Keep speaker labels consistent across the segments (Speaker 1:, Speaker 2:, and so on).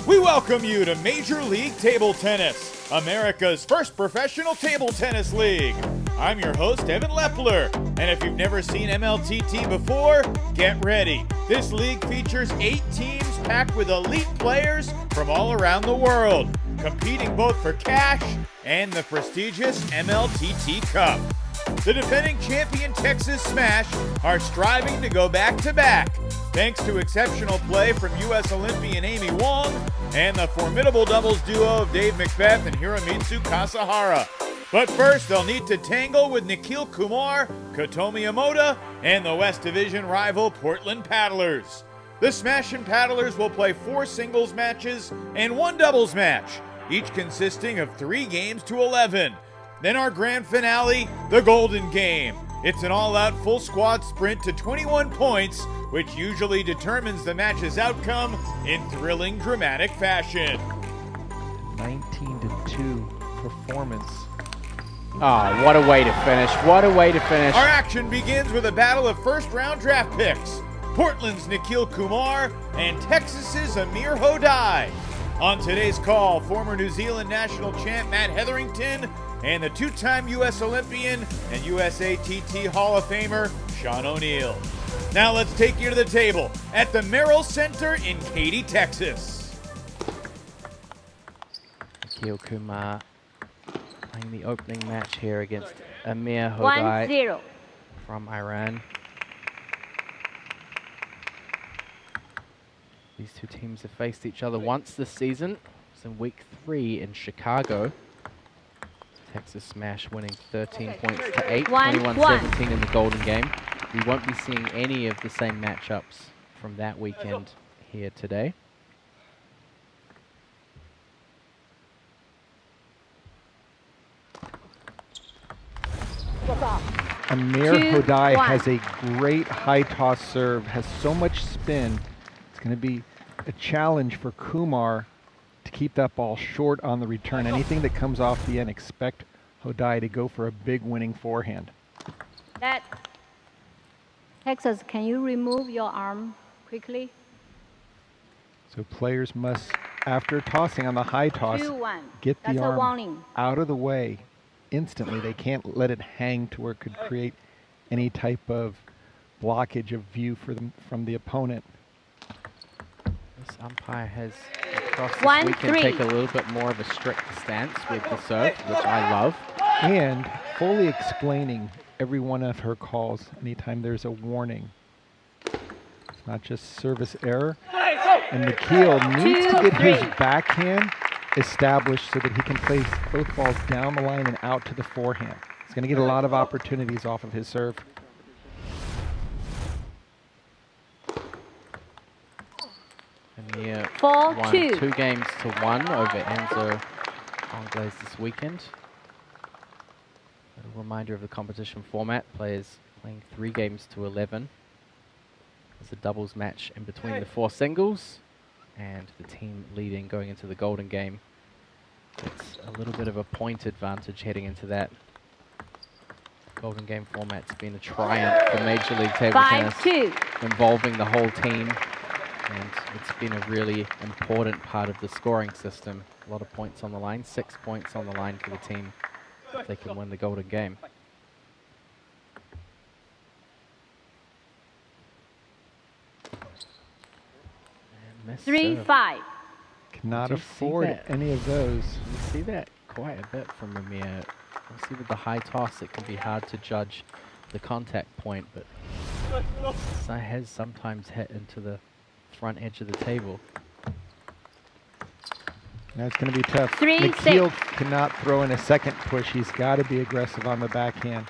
Speaker 1: We welcome you to Major League Table Tennis, America's first professional table tennis league. I'm your host, Evan Lepler, and if you've never seen MLTT before, get ready. This league features 8 teams packed with elite players from all around the world, competing both for cash and the prestigious MLTT Cup. The defending champion Texas Smash are striving to go back-to-back, thanks to exceptional play from U.S. Olympian Amy Wong and the formidable doubles duo of Dave Macbeth and Hiromitsu Kasahara. But first, they'll need to tangle with Nikhil Kumar, Kotomi Omoda, and the West Division rival Portland Paddlers. The Smashin' Paddlers will play 4 singles matches and 1 doubles match, each consisting of 3 games to 11. Then our grand finale, the Golden Game. It's an all-out full squad sprint to 21 points, which usually determines the match's outcome in thrilling, dramatic fashion.
Speaker 2: 19-2 performance.
Speaker 3: Oh, what a way to finish. What a way to finish.
Speaker 1: Our action begins with a battle of first-round draft picks. Portland's Nikhil Kumar and Texas's Amir Hodai. On today's call, former New Zealand national champ Matt Hetherington and the 2-time U.S. Olympian and USATT Hall of Famer Sean O'Neill. Now let's take you to the table at the Merrill Center in Katy, Texas.
Speaker 3: Nikhil Kumar playing the opening match here against Amir Hodai
Speaker 4: 1-0
Speaker 3: from Iran. These two teams have faced each other once this season. It's in week 3 in Chicago. Texas Smash winning 13 points to 8, 21-17 in the Golden Game. We won't be seeing any of the same matchups from that weekend here today.
Speaker 2: Amir Hodai has a great high toss serve, has so much spin. It's going to be a challenge for Kumar to keep that ball short on the return. Anything that comes off the end, expect Hodai to go for a big winning forehand.
Speaker 4: That Texas, can you remove your arm quickly?
Speaker 2: So players must, after tossing on the high toss,
Speaker 4: 2-1.
Speaker 2: get
Speaker 4: That's
Speaker 2: the
Speaker 4: a
Speaker 2: arm
Speaker 4: warning.
Speaker 2: out of the way instantly. They can't let it hang to where it could create any type of blockage of view for them from the opponent.
Speaker 3: This umpire has, across this weekend, take a little bit more of a strict stance with the serve, which I love.
Speaker 2: And fully explaining every one of her calls anytime there's a warning. It's not just service error. And Nikhil needs to get his backhand established so that he can place both balls down the line and out to the forehand. He's going to get a lot of opportunities off of his serve.
Speaker 3: Amir
Speaker 4: 4-2.
Speaker 3: won 2 games to 1 over Enzo Angles this weekend. A reminder of the competition format, players playing 3 games to 11. There's a doubles match in between the 4 singles, and the team leading going into the Golden Game. It's a little bit of a point advantage heading into that. Golden Game format's been a triumph for Major League Table Tennis, involving the whole team, and it's been a really important part of the scoring system. A lot of points on the line, 6 points on the line for the team if they can win the Golden Game.
Speaker 4: 3-5.
Speaker 2: Cannot afford any of those.
Speaker 3: You see that quite a bit from Amir. Obviously with the high toss, it can be hard to judge the contact point, but it has sometimes hit into the front edge of the table.
Speaker 2: That's going to be tough.
Speaker 4: 3-6.
Speaker 2: Nikhil cannot throw in a second push. He's got to be aggressive on the backhand.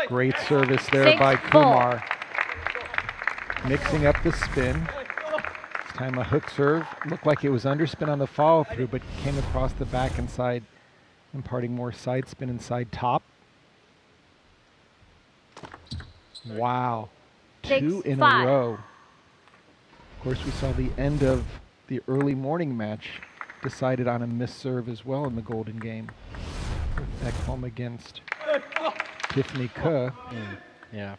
Speaker 2: Great service there by Kumar. Mixing up the spin. This time a hook serve. Looked like it was underspin on the follow through, but came across the back and side, imparting more side spin and side top. Wow. 2 in a row. Of course, we saw the end of the early morning match decided on a missed serve as well in the Golden Game. Ekholm against Tiffany Kuh.
Speaker 3: Yeah.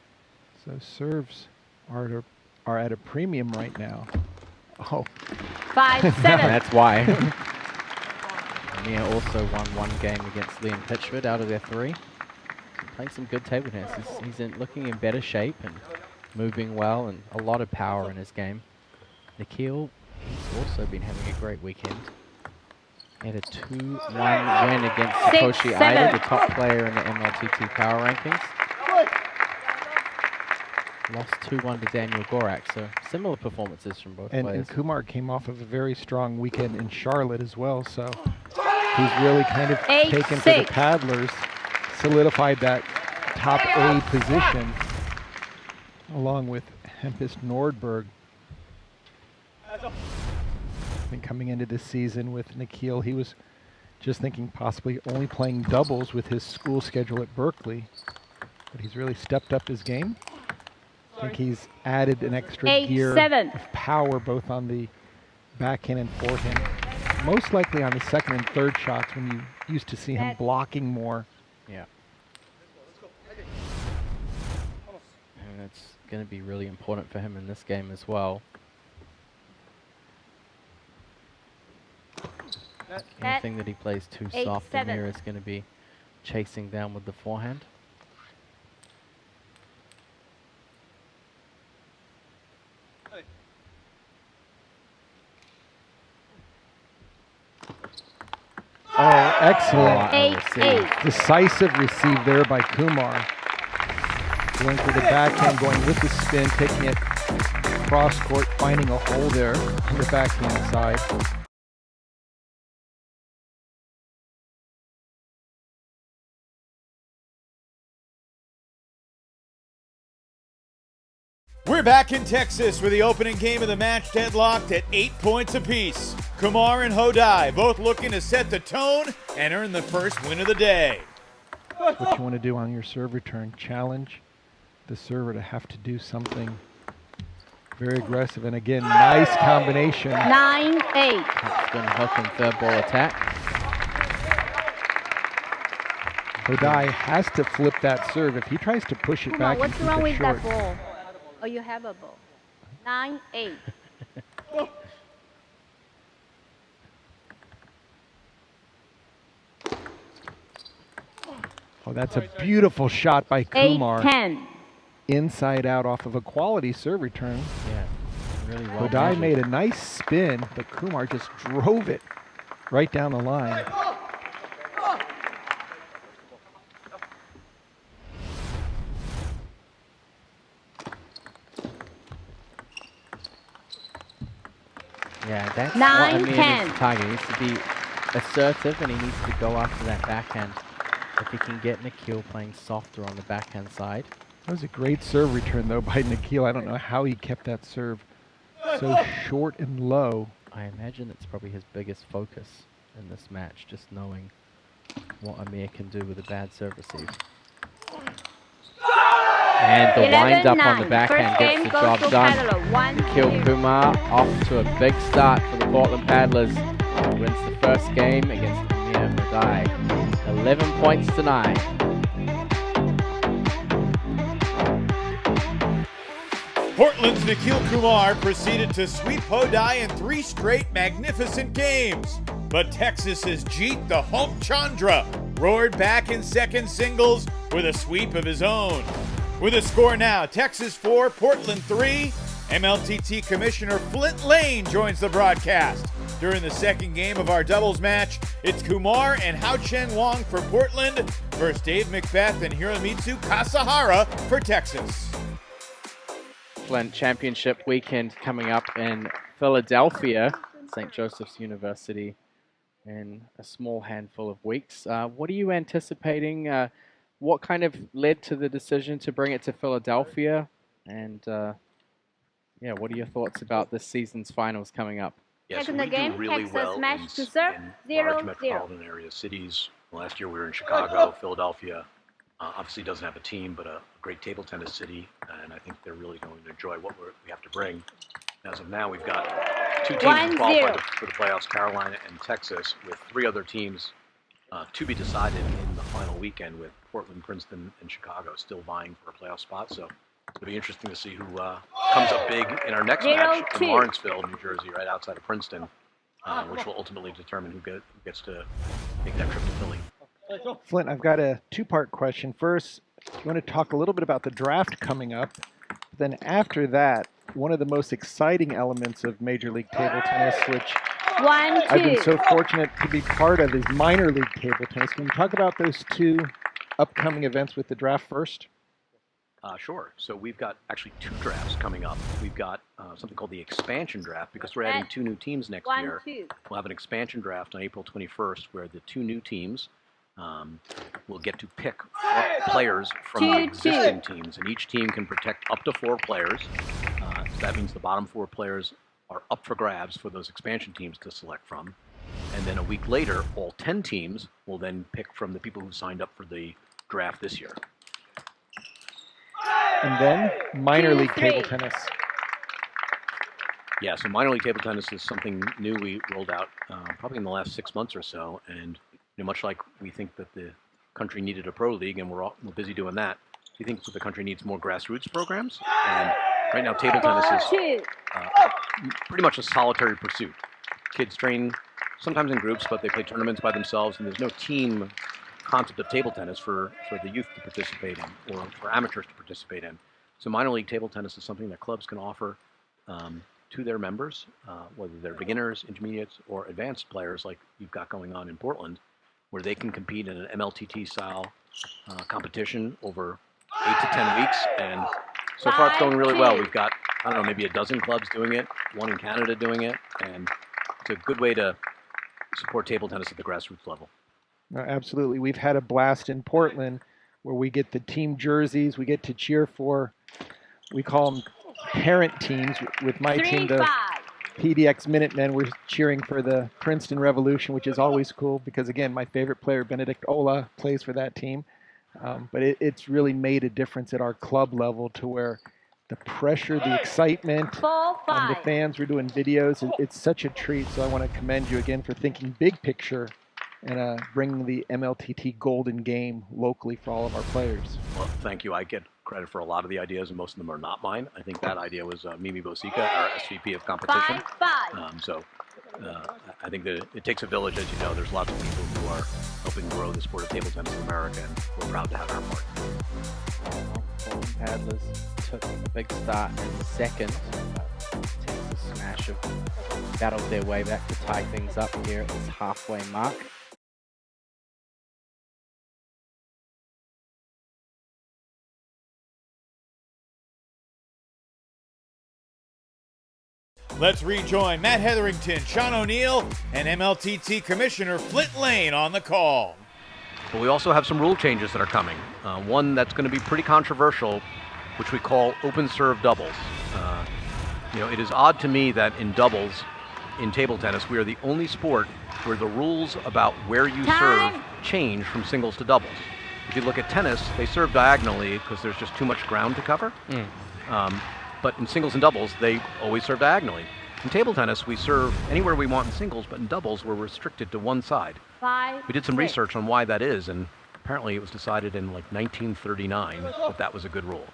Speaker 2: So serves are are at a premium right now. Oh,
Speaker 4: 5-7.
Speaker 3: That's why. Mia also won one game against Liam Pitchford out of their 3. Playing some good table tennis. He's looking in better shape and moving well and a lot of power in his game. Nikhil, he's also been having a great weekend. He had a 2-1 win against Satoshi Ida, the top player in the MLTT power rankings. Lost 2-1 to Daniel Gorak, so similar performances from both players.
Speaker 2: And Kumar came off of a very strong weekend in Charlotte as well, so he's really kind of taken for the paddlers, solidified that top A position, along with Hempest Nordberg. And coming into this season with Nikhil, he was just thinking possibly only playing doubles with his school schedule at Berkeley, but he's really stepped up his game. I think he's added an extra gear of power both on the backhand and forehand. Most likely on the second and third shots when you used to see him blocking more.
Speaker 3: Yeah. And that's going to be really important for him in this game as well. Anything that he plays too soft in here is going to be chasing down with the forehand.
Speaker 2: Oh, excellent.
Speaker 4: 8-8.
Speaker 2: Decisive receive there by Kumar. Going for the backhand, going with the spin, taking it cross court, finding a hole there on the backhand side.
Speaker 1: We're back in Texas with the opening game of the match deadlocked at 8 points apiece. Kumar and Hodai both looking to set the tone and earn the first win of the day.
Speaker 2: What you want to do on your serve return, challenge the server to have to do something very aggressive. And again, nice combination.
Speaker 4: 9-8.
Speaker 3: Topspin hook and third ball attack.
Speaker 2: Hodai has to flip that serve. If he tries to push it back,
Speaker 4: What's
Speaker 2: and
Speaker 4: wrong
Speaker 2: keep
Speaker 4: with
Speaker 2: it
Speaker 4: that
Speaker 2: short.
Speaker 4: ball? Oh, you have a ball. 9-8.
Speaker 2: Oh, that's a beautiful shot by Kumar.
Speaker 4: 8-10.
Speaker 2: Inside out off of a quality serve return.
Speaker 3: Yeah, really well.
Speaker 2: Hodai made a nice spin, but Kumar just drove it right down the line.
Speaker 3: Yeah, that's
Speaker 4: 9-10.
Speaker 3: what Amir needs to target. He needs to be assertive and he needs to go after that backhand. If he can get Nikhil playing softer on the backhand side.
Speaker 2: That was a great serve return, though, by Nikhil. I don't know how he kept that serve so short and low.
Speaker 3: I imagine it's probably his biggest focus in this match, just knowing what Amir can do with a bad serve receive. And the wind up on the backhand gets the job done. Nikhil Kumar off to a big start for the Portland Paddlers. He wins the first game against Amir Hodai. 11 points to 9.
Speaker 1: Portland's Nikhil Kumar proceeded to sweep Hodai in 3 straight magnificent games. But Texas's Jeet the Hulk Chandra roared back in second singles with a sweep of his own. With a score now, Texas 4, Portland 3. MLTT Commissioner Flint Lane joins the broadcast. During the second game of our doubles match, it's Kumar and Hao Chen Wong for Portland versus Dave Macbeth and Hiromitsu Kasahara for Texas.
Speaker 3: Flint Championship weekend coming up in Philadelphia, St. Joseph's University, in a small handful of weeks. What are you anticipating? What kind of led to the decision to bring it to Philadelphia? And yeah, what are your thoughts about this season's finals coming up?
Speaker 5: Yes,
Speaker 4: Second
Speaker 5: we
Speaker 4: game,
Speaker 5: do really
Speaker 4: Texas
Speaker 5: well
Speaker 4: match to
Speaker 5: in
Speaker 4: serve,
Speaker 5: large
Speaker 4: 0-0.
Speaker 5: metropolitan area cities. Last year we were in Chicago, Philadelphia. Obviously doesn't have a team, but a great table tennis city, and I think they're really going to enjoy what we have to bring. As of now, we've got 2 teams qualified for the playoffs, Carolina and Texas, with 3 other teams to be decided in the final weekend, with Portland, Princeton, and Chicago still vying for a playoff spot. So It'll be interesting to see who comes up big in our next match in
Speaker 4: 0-2.
Speaker 5: Lawrenceville, New Jersey, right outside of Princeton, which will ultimately determine who gets to make that trip to Philly.
Speaker 2: Flint, I've got a two-part question. First, you want to talk a little bit about the draft coming up. Then after that, one of the most exciting elements of Major League Table Tennis, which
Speaker 4: 1-2.
Speaker 2: I've been so fortunate to be part of, is minor league table tennis. Can you talk about those two upcoming events with the draft first?
Speaker 5: Sure. So we've got actually 2 drafts coming up. We've got something called the expansion draft because we're adding 2 new teams next year.
Speaker 4: 1-2.
Speaker 5: We'll have an expansion draft on April 21st where the 2 new teams will get to pick players from the
Speaker 4: 2-2.
Speaker 5: existing teams, and each team can protect up to 4 players. So that means the bottom 4 players are up for grabs for those expansion teams to select from. And then a week later, all 10 teams will then pick from the people who signed up for the draft this year.
Speaker 2: And then minor
Speaker 4: 2-3.
Speaker 2: league table tennis.
Speaker 5: Yeah, so minor league table tennis is something new we rolled out probably in the last 6 months or so. And much like we think that the country needed a pro league, and we're busy doing that, we think that the country needs more grassroots programs. And right now, table tennis is
Speaker 4: 4-2.
Speaker 5: pretty much a solitary pursuit. Kids train sometimes in groups, but they play tournaments by themselves, and there's no team concept of table tennis for the youth to participate in or for amateurs to participate in. So minor league table tennis is something that clubs can offer to their members, whether they're beginners, intermediates, or advanced players like you've got going on in Portland, where they can compete in an MLTT style competition over 8 to 10 weeks. And so far it's going really well. We've got, I don't know, maybe a dozen clubs doing it, 1 in Canada doing it, and it's a good way to support table tennis at the grassroots level.
Speaker 2: Absolutely. We've had a blast in Portland where we get the team jerseys. We get to cheer for, we call them parent teams. With my team, the
Speaker 4: 3-5.
Speaker 2: PDX Minutemen, we're cheering for the Princeton Revolution, which is always cool because, again, my favorite player, Benedict Ola, plays for that team. But it's really made a difference at our club level to where the pressure, the excitement,
Speaker 4: 4-5.
Speaker 2: the fans, we're doing videos. It's such a treat. So I want to commend you again for thinking big picture and bringing the MLTT Golden Game locally for all of our players.
Speaker 5: Well, thank you. I get credit for a lot of the ideas, and most of them are not mine. I think that idea was Mimi Bosica, our SVP of competition.
Speaker 4: 5-5.
Speaker 5: I think that it takes a village, as you know. There's lots of people who are helping grow the sport of table tennis in America, and we're proud to have our part.
Speaker 3: Portland Paddlers took a big start in the second. Texas Smash have battled their way back to tie things up here at this halfway mark.
Speaker 1: Let's rejoin Matt Hetherington, Sean O'Neill, and MLTT Commissioner Flint Lane on the call.
Speaker 5: But we also have some rule changes that are coming. One that's going to be pretty controversial, which we call open serve doubles. It is odd to me that in doubles, in table tennis, we are the only sport where the rules about where you serve change from singles to doubles. If you look at tennis, they serve diagonally because there's just too much ground to cover. But in singles and doubles, they always serve diagonally. In table tennis, we serve anywhere we want in singles, but in doubles, we're restricted to one side.
Speaker 4: 5-6.
Speaker 5: We did some research on why that is, and apparently it was decided in like 1939 that was a good rule.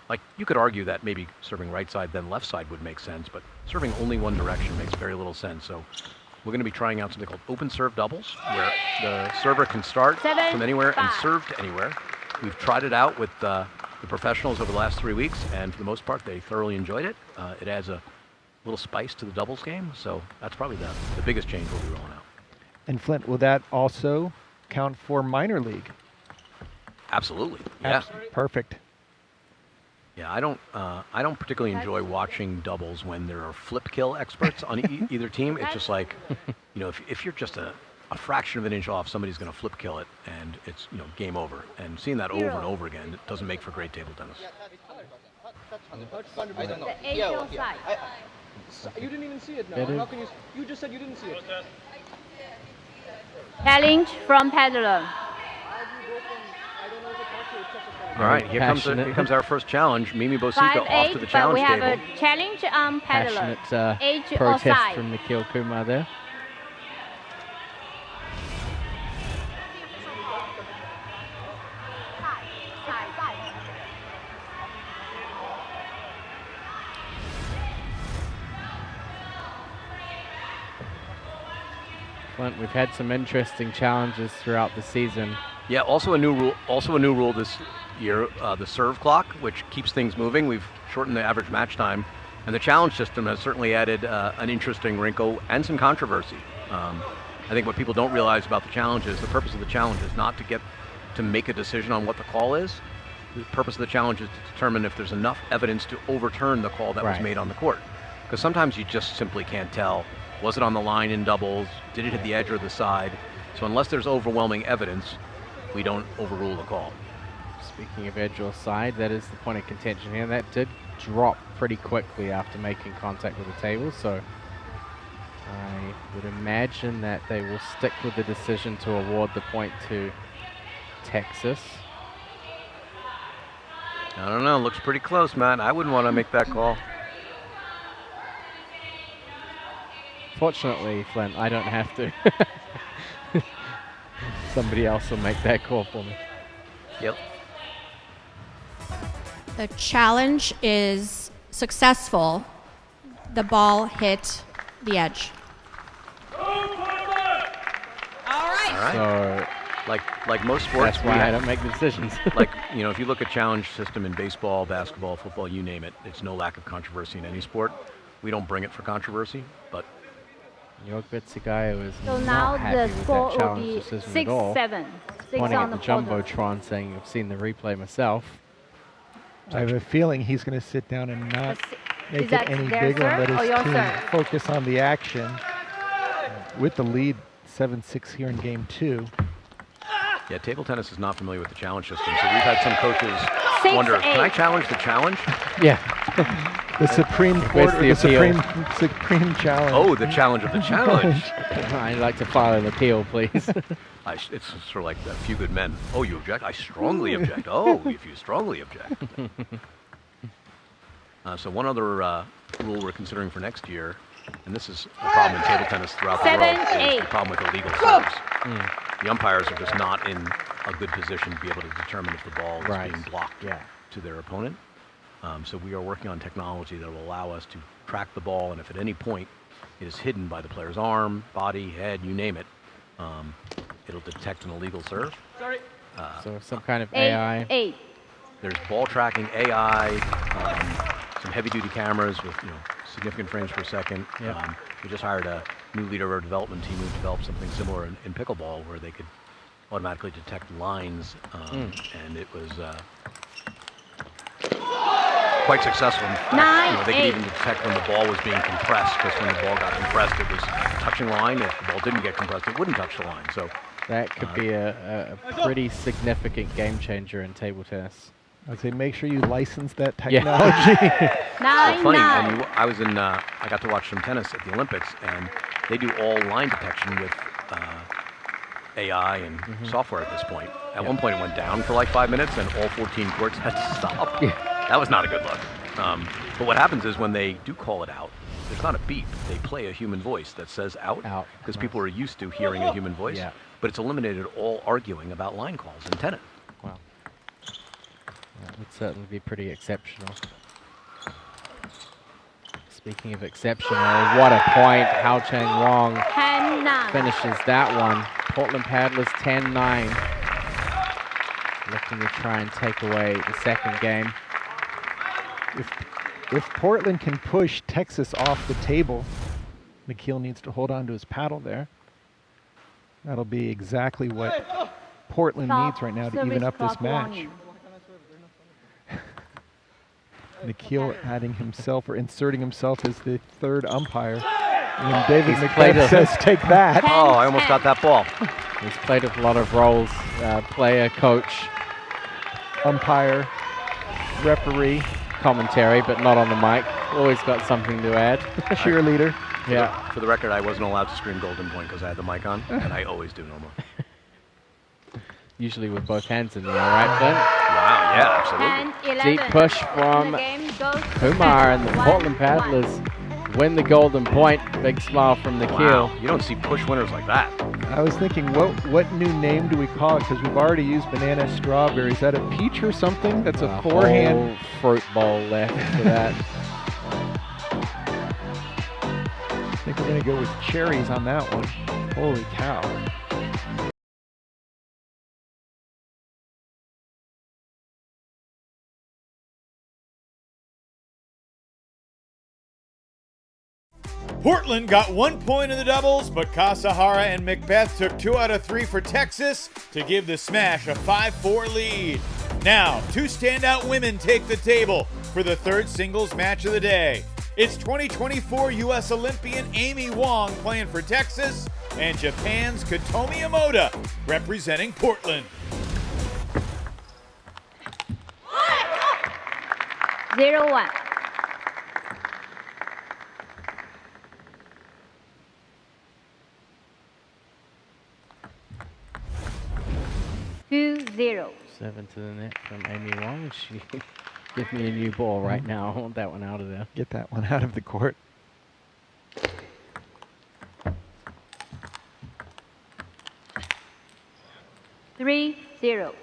Speaker 5: Like, you could argue that maybe serving right side then left side would make sense, but serving only one direction makes very little sense. So we're going to be trying out something called open serve doubles, where the server can start from anywhere and serve to anywhere. We've tried it out with the professionals over the last 3 weeks, and for the most part, they thoroughly enjoyed it. It adds a little spice to the doubles game, so that's probably the biggest change we'll be rolling out.
Speaker 2: And Flint, will that also count for minor league?
Speaker 5: Absolutely, yeah.
Speaker 2: Perfect.
Speaker 5: Yeah, I don't particularly enjoy watching doubles when there are flip kill experts on either team. It's just like, if you're just a fraction of an inch off, somebody's going to flip kill it, and it's game over. And seeing that over and over again, it doesn't make for great table tennis.
Speaker 4: The Asian side.
Speaker 6: You didn't even see it now. How can you just said you didn't see it.
Speaker 4: Challenge from Paddler.
Speaker 5: All right, here comes our first challenge. Mimi Bosica off to the challenge
Speaker 4: but we
Speaker 5: table.
Speaker 4: have a challenge on Paddler.
Speaker 3: Passionate
Speaker 4: Age or
Speaker 3: protest
Speaker 4: side.
Speaker 3: from Nikhil Kumar there. Flint, we've had some interesting challenges throughout the season.
Speaker 5: Yeah, also a new rule this year, the serve clock, which keeps things moving. We've shortened the average match time, and the challenge system has certainly added an interesting wrinkle and some controversy. I think what people don't realize about the challenge is the purpose of the challenge is not to make a decision on what the call is. The purpose of the challenge is to determine if there's enough evidence to overturn the call that was made on the court. Because sometimes you just simply can't tell. Was it on the line in doubles? Did it hit the edge or the side? So unless there's overwhelming evidence, we don't overrule the call.
Speaker 3: Speaking of edge or side, that is the point of contention here. That did drop pretty quickly after making contact with the table, so I would imagine that they will stick with the decision to award the point to Texas.
Speaker 5: I don't know, looks pretty close, man. I wouldn't want to make that call.
Speaker 3: Fortunately, Flint, I don't have to. Somebody else will make that call for me.
Speaker 5: Yep.
Speaker 7: The challenge is successful. The ball hit the edge.
Speaker 5: All right.
Speaker 3: So
Speaker 5: like most sports,
Speaker 3: that's why I don't make the decisions.
Speaker 5: Like, you know, if you look at challenge system in baseball, basketball, football, you name it, it's no lack of controversy in any sport. We don't bring it for controversy, but
Speaker 3: York Bitsugayo is
Speaker 4: So
Speaker 3: not
Speaker 4: now
Speaker 3: happy
Speaker 4: the
Speaker 3: with
Speaker 4: score
Speaker 3: that
Speaker 4: will
Speaker 3: challenge
Speaker 4: be
Speaker 3: decision at all.
Speaker 4: 6-7. 6
Speaker 3: Pointing
Speaker 4: on
Speaker 3: at
Speaker 4: the
Speaker 3: the
Speaker 4: portal.
Speaker 3: Jumbotron saying, I've seen the replay myself.
Speaker 2: I have a feeling he's going to sit down and not make
Speaker 4: Is
Speaker 2: it
Speaker 4: that
Speaker 2: any
Speaker 4: their
Speaker 2: bigger and let
Speaker 4: serve or
Speaker 2: his
Speaker 4: your
Speaker 2: team
Speaker 4: serve?
Speaker 2: focus on the action. With the lead 7-6 here in game 2.
Speaker 5: yeah, table tennis is not familiar with the challenge system, so we've had some coaches
Speaker 4: 6-8.
Speaker 5: wonder, can I challenge the challenge?
Speaker 3: Yeah.
Speaker 2: The Supreme Court,
Speaker 3: the
Speaker 2: or the
Speaker 3: appeal?
Speaker 2: Supreme Challenge.
Speaker 5: Oh, the challenge of the challenge.
Speaker 3: I'd like to file an appeal, please.
Speaker 5: It's sort of like A Few Good Men. Oh, you object? I strongly object. Oh, if you strongly object. So one other rule we're considering for next year, and this is a problem in table tennis throughout the world, is the problem with illegal serves. The umpires are just not in a good position to be able to determine if the ball is being blocked to their opponent. So we are working on technology that will allow us to track the ball, and if at any point it is hidden by the player's arm, body, head, you name it, it'll detect an illegal serve.
Speaker 3: So some kind of AI.
Speaker 4: 8.
Speaker 5: There's ball tracking, AI, some heavy-duty cameras with significant frames per second.
Speaker 3: Yep.
Speaker 5: We just hired a new leader of our development team who developed something similar in pickleball, where they could automatically detect lines, and it was quite successful. They could even detect when the ball was being compressed, because when the ball got compressed, it was touching line. If the ball didn't get compressed, it wouldn't touch the line. So
Speaker 3: that could be a pretty significant game changer in table tennis.
Speaker 2: I'd say make sure you license that technology.
Speaker 4: 9-9.
Speaker 5: funny. I got to watch some tennis at the Olympics, and they do all line detection with AI and software at this point. At one point, it went down for like 5 minutes, and all 14 courts had to stop. That was not a good look. But what happens is when they do call it out, there's not a beep. They play a human voice that says out, because people are used to hearing a human voice. But it's eliminated all arguing about line calls in tennis.
Speaker 3: Wow. That would certainly be pretty exceptional. Speaking of exceptional, what a point. Hao Chang Wong
Speaker 4: 10-9.
Speaker 3: finishes that one. Portland Paddlers 10-9. Looking to try and take away the second game.
Speaker 2: If Portland can push Texas off the table, McKeel needs to hold on to his paddle there. That'll be exactly what Portland needs right now to even up this match. McKeel adding himself or inserting himself as the third umpire. And David McKeel says, take that.
Speaker 5: Oh, I almost got that ball.
Speaker 3: He's played a lot of roles. Player, coach,
Speaker 2: umpire, referee.
Speaker 3: Commentary, but not on the mic. Always got something to add.
Speaker 2: Cheerleader.
Speaker 5: For the record, I wasn't allowed to scream golden point because I had the mic on, and I always do normally.
Speaker 3: Usually with both hands in the air, right, Flint?
Speaker 5: Wow, yeah, absolutely.
Speaker 4: 10-11.
Speaker 3: Deep push from
Speaker 4: The game goes to
Speaker 3: Kumar, and the
Speaker 4: 1-1.
Speaker 3: Portland Paddlers win the golden point. Big smile from the
Speaker 5: Wow,
Speaker 3: keel.
Speaker 5: you don't see push winners like that.
Speaker 2: I was thinking, what new name do we call it? Because we've already used banana strawberry. Is that a peach or something? That's a forehand.
Speaker 3: Whole fruit bowl left for that.
Speaker 2: think we're going to go with cherries on that one. Holy cow.
Speaker 1: Portland got 1 point in the doubles, but Kasahara and Macbeth took 2 out of 3 for Texas to give the Smash a 5-4 lead. Now, 2 standout women take the table for the third singles match of the day. It's 2024 U.S. Olympian Amy Wong playing for Texas and Japan's Katomi Emoda representing Portland.
Speaker 4: 0-1. Two, 0.
Speaker 3: 7 to the net from Amy Wong. She give me a new ball right now. I want that one out of there.
Speaker 2: Get that one out of the court.
Speaker 4: Three, 0.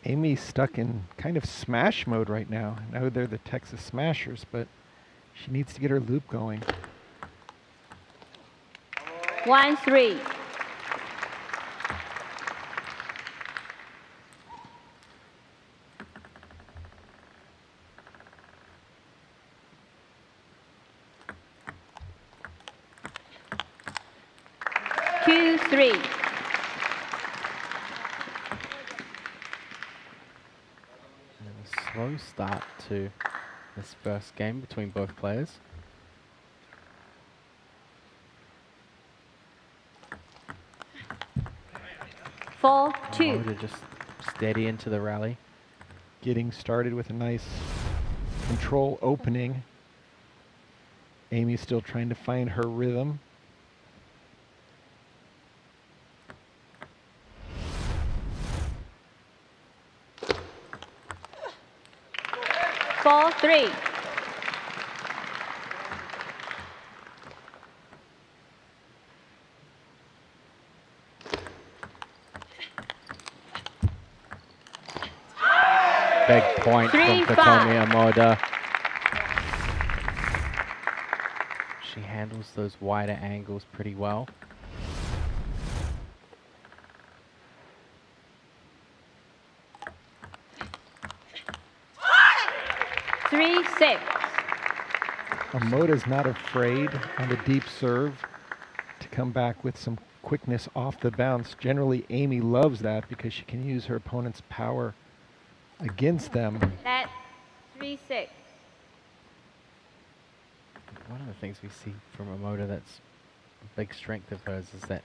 Speaker 2: Amy's stuck in kind of smash mode right now. I know they're the Texas Smashers, but she needs to get her loop going.
Speaker 4: 1-3. Two, 3.
Speaker 3: And a slow start to this first game between both players.
Speaker 4: 4-2.
Speaker 3: Emoda just steady into the rally.
Speaker 2: Getting started with a nice control opening. Amy's still trying to find her rhythm.
Speaker 4: Four, 3.
Speaker 3: Big point from
Speaker 4: 3-5.
Speaker 3: Katomi Emoda. She handles those wider angles pretty well.
Speaker 4: Three, 6.
Speaker 2: Emoda's not afraid on the deep serve to come back with some quickness off the bounce. Generally, Amy loves that because she can use her opponent's power against them.
Speaker 4: That's 3-6.
Speaker 3: One of the things we see from Emoda that's a big strength of hers is that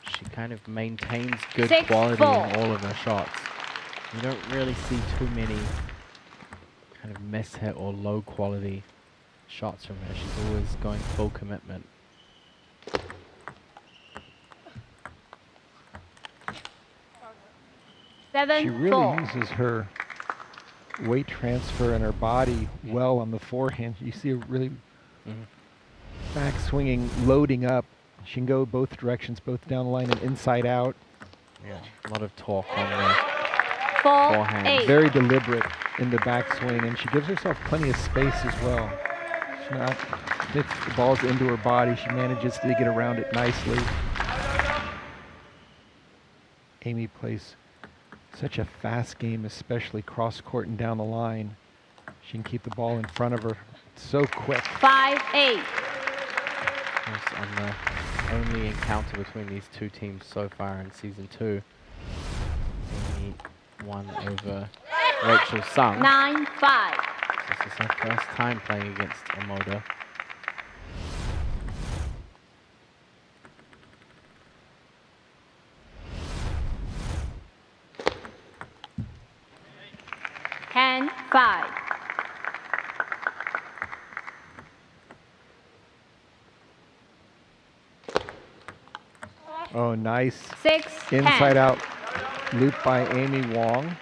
Speaker 3: she kind of maintains good
Speaker 4: 6-4.
Speaker 3: quality in all of her shots. You don't really see too many kind of miss hit or low quality shots from her. She's always going full commitment.
Speaker 4: Seven,
Speaker 2: She really
Speaker 4: 4.
Speaker 2: uses her weight transfer and her body well on the forehand. You see her really back swinging, loading up. She can go both directions, both down the line and inside out.
Speaker 3: Yeah, a lot of torque on the
Speaker 4: 4,
Speaker 3: forehand.
Speaker 4: 8.
Speaker 2: Very deliberate in the backswing, and she gives herself plenty of space as well. She's not hits the balls into her body. She manages to get around it nicely. Amy plays such a fast game, especially cross court and down the line. She can keep the ball in front of her so quick.
Speaker 4: 5, 8.
Speaker 3: Yes, on the only encounter between these two teams so far in season 2. Amy won over Rachel Sung.
Speaker 4: 9, 5.
Speaker 3: This is her first time playing against Emoda.
Speaker 4: Ten, 5.
Speaker 2: Oh, nice
Speaker 4: 6, 10.
Speaker 2: inside out loop by Amy Wong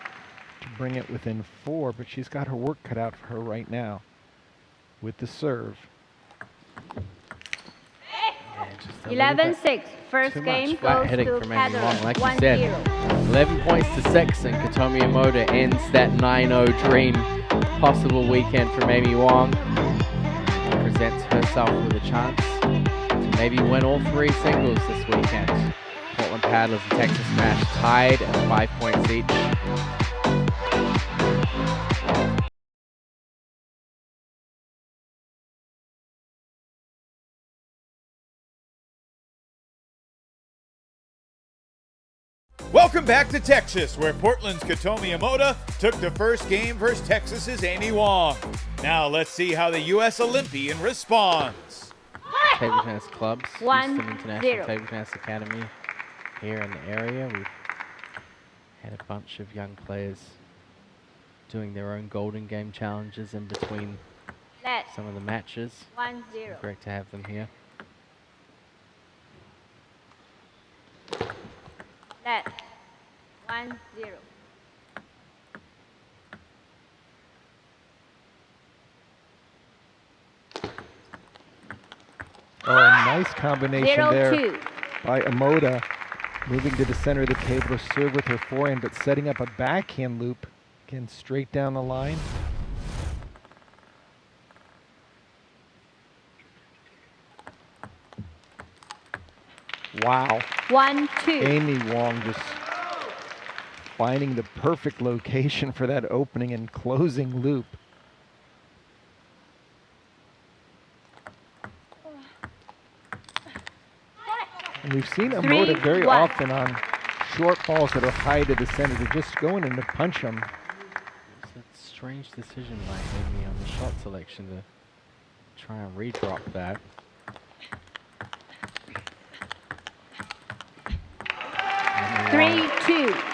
Speaker 2: to bring it within 4, but she's got her work cut out for her right now with the serve.
Speaker 3: Yeah, just a little
Speaker 4: 11,
Speaker 3: bit
Speaker 4: 6. First
Speaker 3: too
Speaker 4: game
Speaker 3: much flat
Speaker 4: goes
Speaker 3: hitting
Speaker 4: to
Speaker 3: from Amy Wong,
Speaker 4: Heather.
Speaker 3: like you
Speaker 4: 1,
Speaker 3: said.
Speaker 4: 0.
Speaker 3: 11 points to 6, and Katomi Emoda ends that 9-0 dream. Possible weekend from Amy Wong. Presents herself with a chance maybe win all 3 singles this weekend. Portland Paddlers and Texas Smash tied at 5 points each.
Speaker 1: Welcome back to Texas, where Portland's Katomi Yamada took the first game versus Texas's Amy Wong. Now let's see how the U.S. Olympian responds.
Speaker 3: Table tennis clubs,
Speaker 4: 1-0.
Speaker 3: Houston International Table Tennis Academy here in the area. We've had a bunch of young players doing their own Golden Game challenges in between
Speaker 4: Net.
Speaker 3: some of the matches.
Speaker 4: 1-0.
Speaker 3: Great to have them here.
Speaker 4: Net. 1-0.
Speaker 2: Oh, nice combination there
Speaker 4: 0-2.
Speaker 2: by Amoda, moving to the center of the table to serve with her forehand, but setting up a backhand loop, again straight down the line. Wow.
Speaker 4: 1-2.
Speaker 2: Amy Wong just finding the perfect location for that opening and closing loop. And we've seen Amoda very
Speaker 4: 3-1.
Speaker 2: often on short balls that are high to the center to just go in and to punch them.
Speaker 3: It's a strange decision by Amy on the shot selection to try and redrop that. Amy Wong
Speaker 4: 3-2.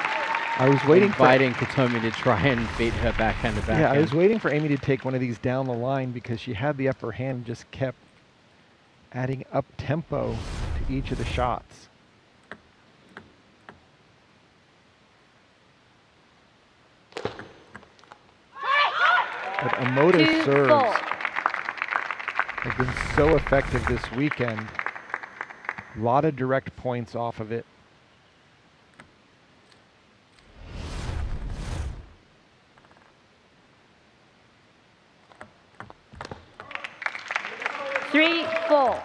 Speaker 2: I was waiting for
Speaker 3: inviting Katomi to try and beat her backhand to backhand.
Speaker 2: Yeah, I was waiting for Amy to take one of these down the line because she had the upper hand and just kept adding up tempo to each of the shots. But Amoda's
Speaker 4: 2-4.
Speaker 2: serves have been so effective this weekend. A lot of direct points off of it.
Speaker 4: Three, 4.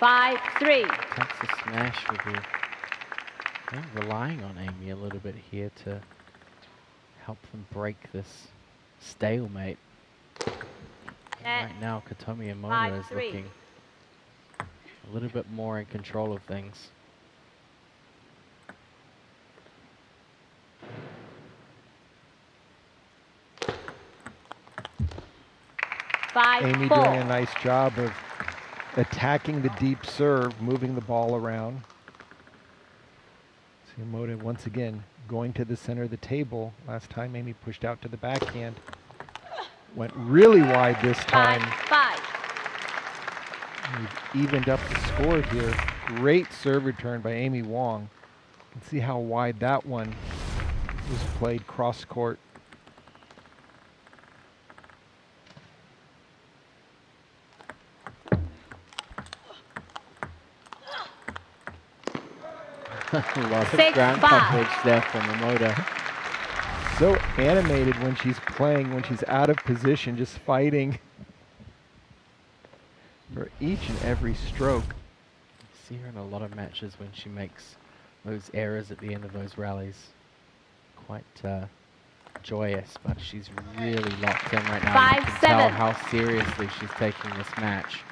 Speaker 4: Five, 3.
Speaker 3: Texas Smash will be relying on Amy a little bit here to help them break this stalemate. Right now, Katomi Yamada is
Speaker 4: 5-3.
Speaker 3: looking a little bit more in control of things.
Speaker 2: Amy doing a nice job of attacking the deep serve, moving the ball around. See Amoda once again going to the center of the table. Last time Amy pushed out to the backhand. Went really wide this time.
Speaker 4: 5.
Speaker 2: We've evened up the score here. Great serve return by Amy Wong. You can see how wide that one was played cross court.
Speaker 3: Lots of
Speaker 4: 6-5.
Speaker 3: ground coverage there from Amoda.
Speaker 2: So animated when she's playing, when she's out of position, just fighting for each and every stroke.
Speaker 3: You see her in a lot of matches when she makes those errors at the end of those rallies. Quite joyous, but she's really locked in right now. You can tell
Speaker 4: 5-7.
Speaker 3: how seriously she's taking this match.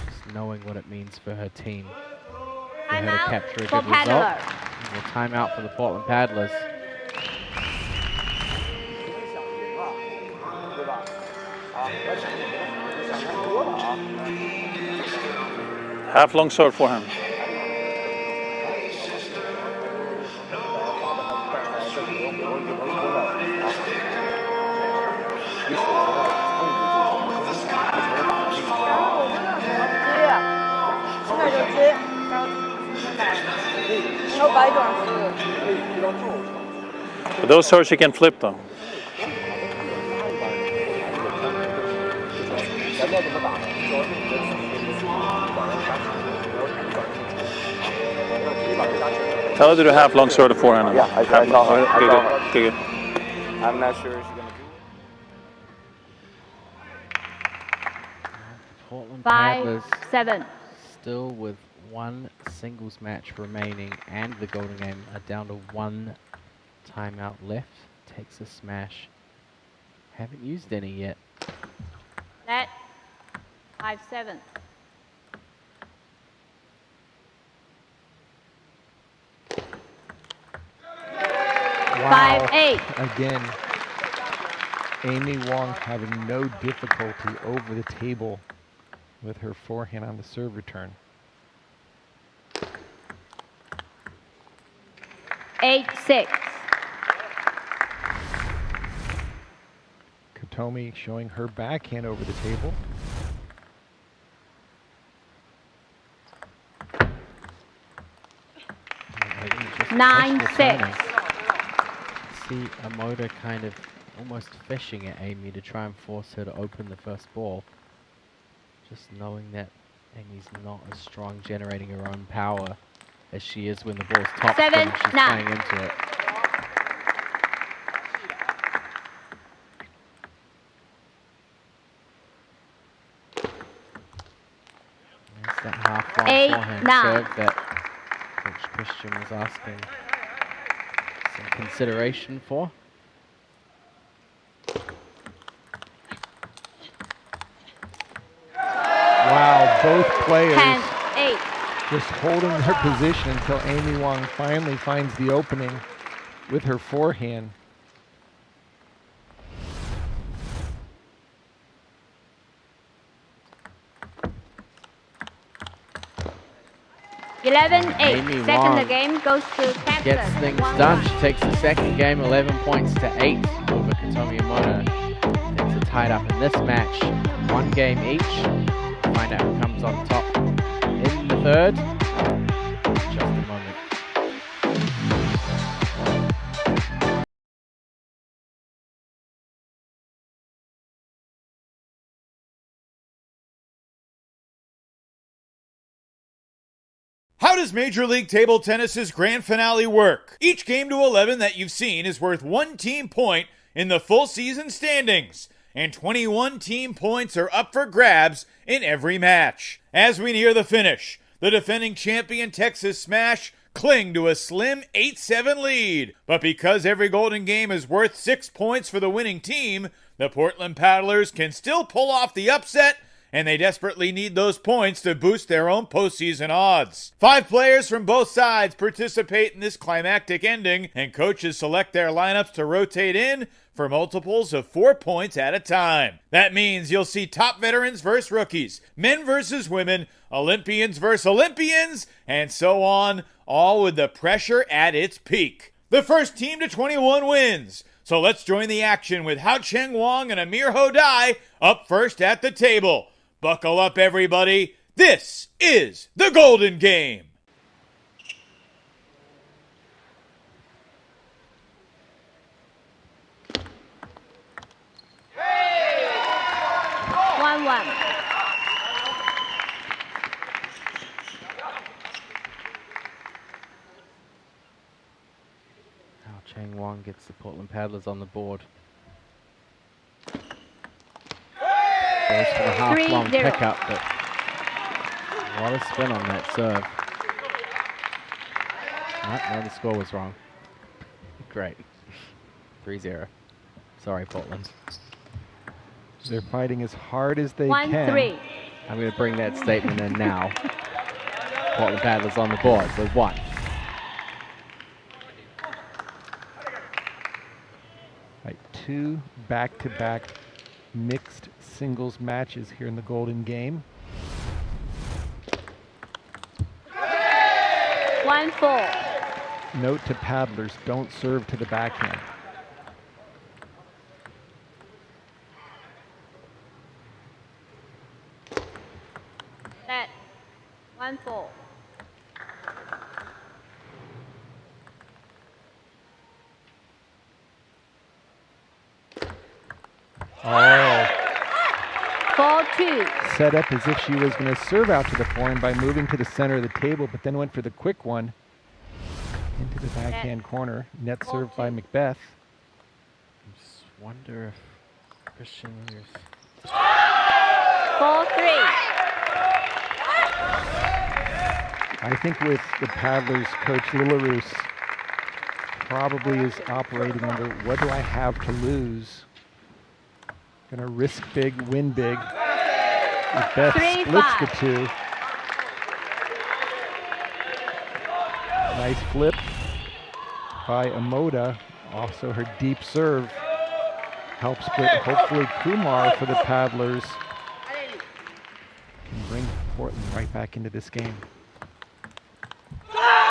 Speaker 3: Just knowing what it means for her team. For her to
Speaker 4: Timeout
Speaker 3: capture a
Speaker 4: for
Speaker 3: good result.
Speaker 4: Paddler.
Speaker 3: And a timeout for the Portland Paddlers.
Speaker 8: Half long serve for him. But those serves you can flip though. Tell her to do half long serve to forehand.
Speaker 9: Yeah, I saw her. I saw her.
Speaker 8: Good.
Speaker 9: I'm not sure if she's going to do it.
Speaker 3: Portland Paddlers
Speaker 4: 5-7.
Speaker 3: still with one singles match remaining and the golden game are down to one timeout left. Takes a smash. Haven't used any yet.
Speaker 4: Net 5-7.
Speaker 2: Wow.
Speaker 4: 5-8.
Speaker 2: Again, Amy Wong having no difficulty over the table with her forehand on the serve return.
Speaker 4: 8-6.
Speaker 2: Katomi showing her backhand over the table.
Speaker 3: Just
Speaker 4: 9-6.
Speaker 3: See Amoda kind of almost fishing at Amy to try and force her to open the first ball. Just knowing that Amy's not as strong generating her own power as she is when the ball's top spin and she's
Speaker 4: 7-9.
Speaker 3: playing into it. There's that half-long
Speaker 4: 8-9.
Speaker 3: forehand serve that Coach Christian was asking some consideration for.
Speaker 2: Wow, both players
Speaker 4: 10-8.
Speaker 2: just holding their position until Amy Wong finally finds the opening with her forehand.
Speaker 3: Amy
Speaker 4: 11-8. Second
Speaker 3: Wong
Speaker 4: the game goes to Texas.
Speaker 3: gets things
Speaker 4: 1-1.
Speaker 3: done. She takes the second game, 11 points to 8 over Katomi Amoda. Things are tied up in this match. One game each. Find out who comes on top in the third. Just a moment.
Speaker 1: How does Major League Table Tennis's grand finale work? Each game to 11 that you've seen is worth 1 team point in the full season standings, and 21 team points are up for grabs in every match. As we near the finish, the defending champion Texas Smash cling to a slim 8-7 lead, but because every golden game is worth 6 points for the winning team, the Portland Paddlers can still pull off the upset, and they desperately need those points to boost their own postseason odds. 5 players from both sides participate in this climactic ending, and coaches select their lineups to rotate in for multiples of 4 points at a time. That means you'll see top veterans versus rookies, men versus women, Olympians versus Olympians, and so on, all with the pressure at its peak. The first team to 21 wins. So let's join the action with Hao Cheng Wong and Amir Hodai up first at the table. Buckle up, everybody. This is the Golden Game.
Speaker 4: Hey! 1-1.
Speaker 3: Hao Cheng Wong gets the Portland Paddlers on the board. Goes for the half-long
Speaker 4: 3-0.
Speaker 3: pickup, but a lot of spin on that serve. No, the score was wrong. Great. 3-0. Sorry, Portland.
Speaker 2: They're fighting as hard as they
Speaker 4: 1-3.
Speaker 2: can.
Speaker 3: I'm going to bring that statement in now. Portland Paddlers on the board with 1.
Speaker 2: Right, 2 back-to-back mixed singles matches here in the Golden Game.
Speaker 4: 1-4.
Speaker 2: Note to paddlers, don't serve to the backhand.
Speaker 4: Net 1-4.
Speaker 2: Oh.
Speaker 4: 4-2.
Speaker 2: Set up as if she was going to serve out to the forehand by moving to the center of the table, but then went for the quick one. into the backhand corner. Net served by Macbeth.
Speaker 3: I just wonder if Christian Lewis.
Speaker 4: 4-3.
Speaker 2: I think with the Paddlers coach Lilarus probably is operating under what do I have to lose? Gonna risk big, win big. Macbeth splits the two. Nice flip by Amoda. Also her deep serve helps split hopefully Kumar for the Paddlers. Can bring Portland right back into this game.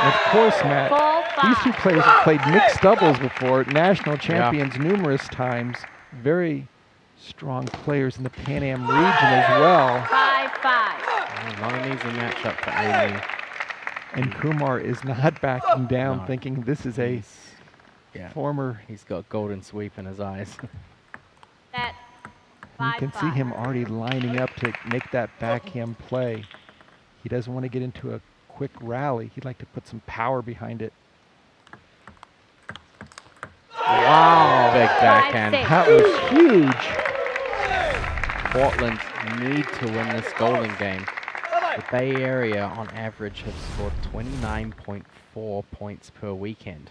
Speaker 2: And of course, Matt, these two players have played mixed doubles before, national champions numerous times. Very strong players in the Pan Am region as well.
Speaker 4: 5-5.
Speaker 3: Not an easy matchup for Amy.
Speaker 2: And Kumar is not backing down,
Speaker 3: No.
Speaker 2: thinking this is a former.
Speaker 3: He's got golden sweep in his eyes.
Speaker 4: Set.
Speaker 2: You can see him already lining up to make that backhand play. He doesn't want to get into a quick rally. He'd like to put some power behind it.
Speaker 3: Wow. Big backhand.
Speaker 2: That was huge.
Speaker 3: Portland need to win this golden game. The Bay Area on average have scored 29.4 points per weekend.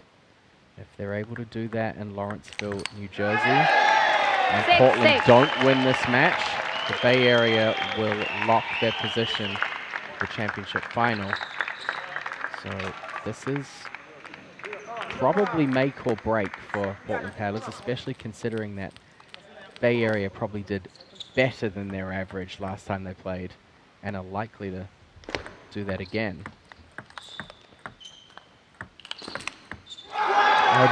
Speaker 3: If they're able to do that in Lawrenceville, New Jersey, and Portland don't win this match, the Bay Area will lock their position for the championship final. So this is probably make or break for Portland Paddlers, especially considering that Bay Area probably did better than their average last time they played and are likely to do that again.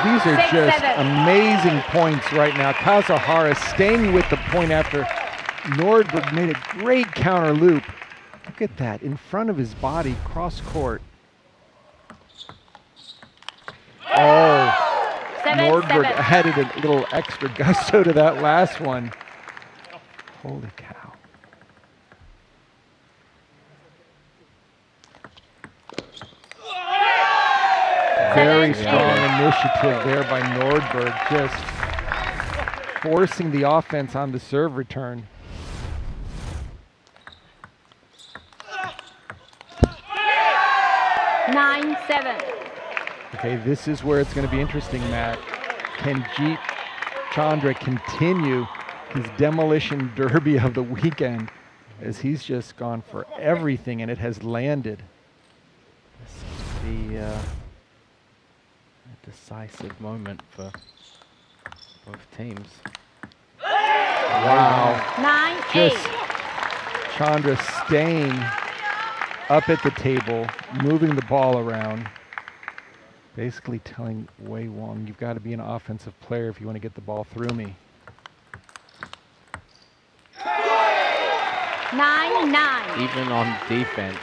Speaker 2: These are just amazing points right now. Kazuhara staying with the point after Nordberg made a great counter loop. Look at that, in front of his body, cross court. Oh, Nordberg added a little extra gusto to that last one. Holy cow. Very strong initiative there by Nordberg, just forcing the offense on the serve return.
Speaker 4: Nine, 7.
Speaker 2: Okay, this is where it's going to be interesting, Matt. Can Jeet Chandra continue his demolition derby of the weekend as he's just gone for everything and it has landed?
Speaker 3: This could be a decisive moment for both teams.
Speaker 2: Wow.
Speaker 4: 9-8.
Speaker 2: Just Chandra staying up at the table, moving the ball around, basically telling Wei Wong, you've got to be an offensive player if you want to get the ball through me.
Speaker 4: 9-9.
Speaker 3: Even on defense,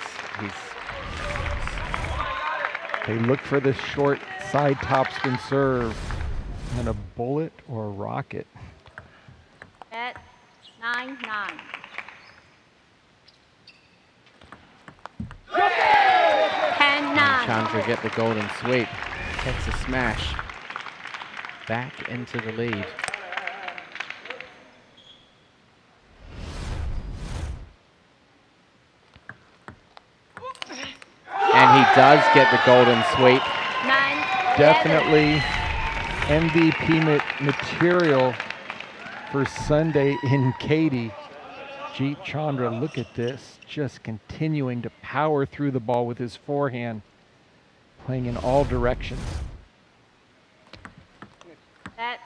Speaker 2: They look for the short side topspin serve. And a bullet or a rocket.
Speaker 4: At 9-9. 10-9.
Speaker 3: Chandra get the golden sweep, takes a smash, back into the lead. And he does get the golden sweep.
Speaker 4: 9-11.
Speaker 2: Definitely MVP material for Sunday in Katy. Jeet Chandra, look at this, just continuing to power through the ball with his forehand, playing in all directions.
Speaker 4: At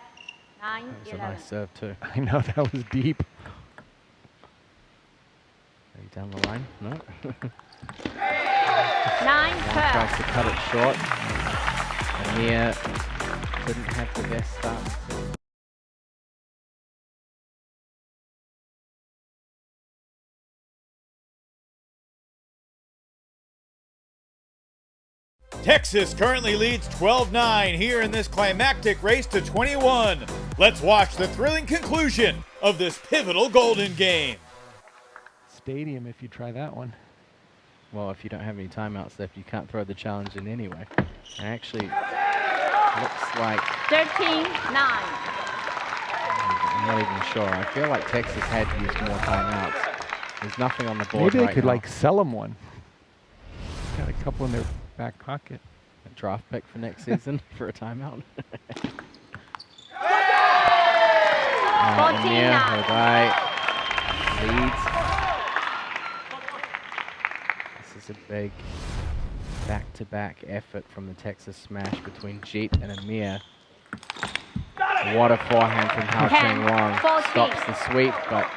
Speaker 4: 9-11.
Speaker 3: That was a nice serve too.
Speaker 2: I know, that was deep.
Speaker 3: Are you down the line? No.
Speaker 4: 9-12.
Speaker 3: Tries to cut it short. And here didn't have the best start.
Speaker 1: Texas currently leads 12-9 here in this climactic race to 21. Let's watch the thrilling conclusion of this pivotal golden game.
Speaker 2: Stadium if you try that one.
Speaker 3: Well, if you don't have any timeouts left, you can't throw the challenge in anyway. And actually, looks like
Speaker 4: 13-9.
Speaker 3: I'm not even sure. I feel like Texas had used more timeouts. There's nothing on the board
Speaker 2: Maybe they
Speaker 3: right
Speaker 2: could
Speaker 3: now.
Speaker 2: like sell them one. Got a couple in their back pocket.
Speaker 3: A draft pick for next season for a timeout. Amir, her guy, leads. This is a big back-to-back effort from the Texas smash between Jeet and Amir. What a forehand from Hao Cheng Wang. Stops the sweep, but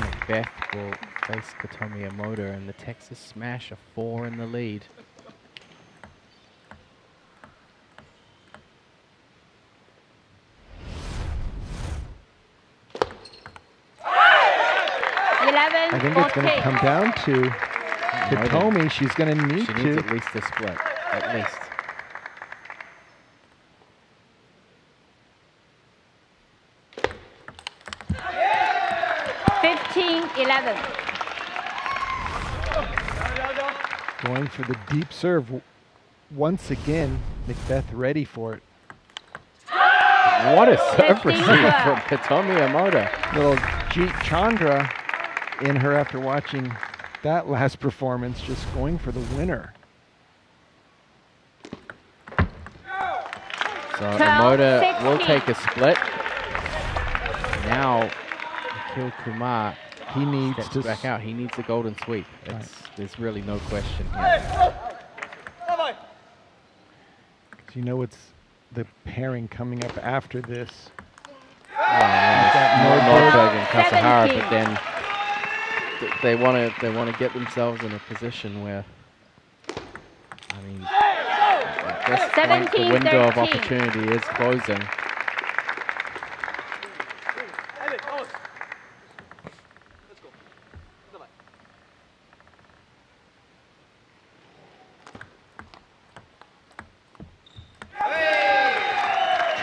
Speaker 3: Macbeth will face Kotomi Yamoda, and the Texas smash a 4 in the lead.
Speaker 2: I think it's going to come down to Kotomi. She's going to need
Speaker 3: She needs at least a split, at least.
Speaker 2: Going for the deep serve. Once again, Macbeth ready for it.
Speaker 3: What a serve receive from Kotomi Yamoda.
Speaker 2: Little Jeet Chandra in her after watching that last performance, just going for the winner.
Speaker 3: So Yamoda will take a split. Now, Nikhil Kumar,
Speaker 2: he needs
Speaker 3: steps
Speaker 2: to
Speaker 3: back out. He needs a golden sweep. There's really no question here.
Speaker 2: You know it's the pairing coming up after this.
Speaker 3: Nordberg and Kasahara, but then they want to get themselves in a position where, I mean, at this point the window of opportunity is closing.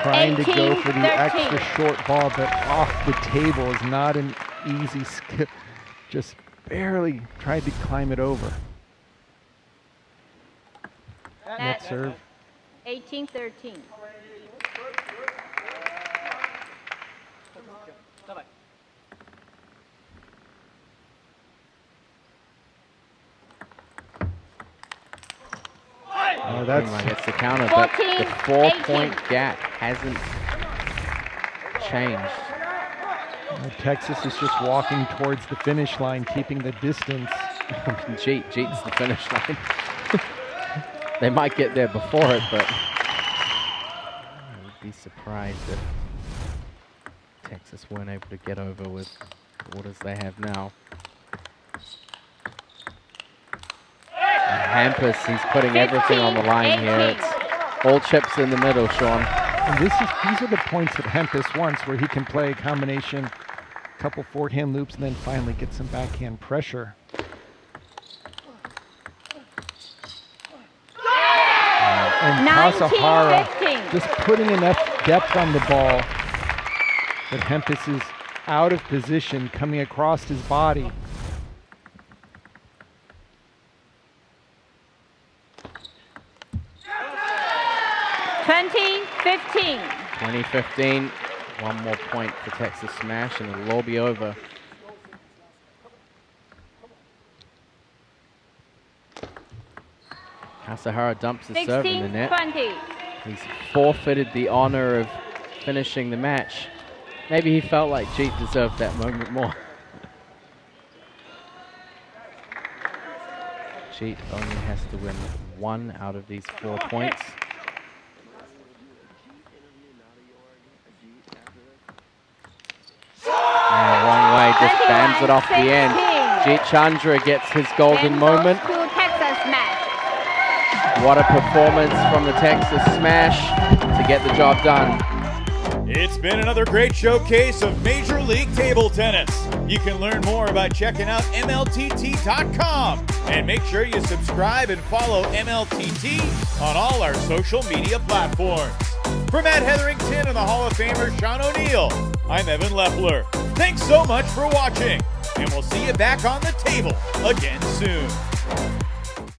Speaker 2: Trying to go for the extra short ball, but off the table is not an easy skill. Just barely tried to climb it over. Net serve.
Speaker 4: 18-13.
Speaker 2: Oh, that's
Speaker 3: gets the counter, but the 4-point gap hasn't changed.
Speaker 2: Texas is just walking towards the finish line, keeping the distance.
Speaker 3: Jeet's the finish line. They might get there before it, but I would be surprised if Texas weren't able to get over with the orders they have now. And Hampus, he's putting everything on the line here. It's all chips in the middle, Sean.
Speaker 2: And these are the points that Hampus wants, where he can play a combination, couple forehand loops, and then finally get some backhand pressure. And Kasahara just putting enough depth on the ball that Hampus is out of position, coming across his body.
Speaker 4: (20-15).
Speaker 3: 20-15. One more point for Texas Smash, and it'll all be over. Kasahara dumps his serve in the net.
Speaker 4: 16-20.
Speaker 3: He's forfeited the honor of finishing the match. Maybe he felt like Jeet deserved that moment more. Jeet only has to win 1 out of these 4 points. And wrong way, just bams it off the end. Jeet Chandra gets his golden moment. What a performance from the Texas Smash to get the job done.
Speaker 1: It's been another great showcase of Major League Table Tennis. You can learn more by checking out MLTT.com. And make sure you subscribe and follow MLTT on all our social media platforms. For Matt Hetherington and the Hall of Famer Sean O'Neill, I'm Evan Lepler. Thanks so much for watching. and we'll see you back on the table again soon.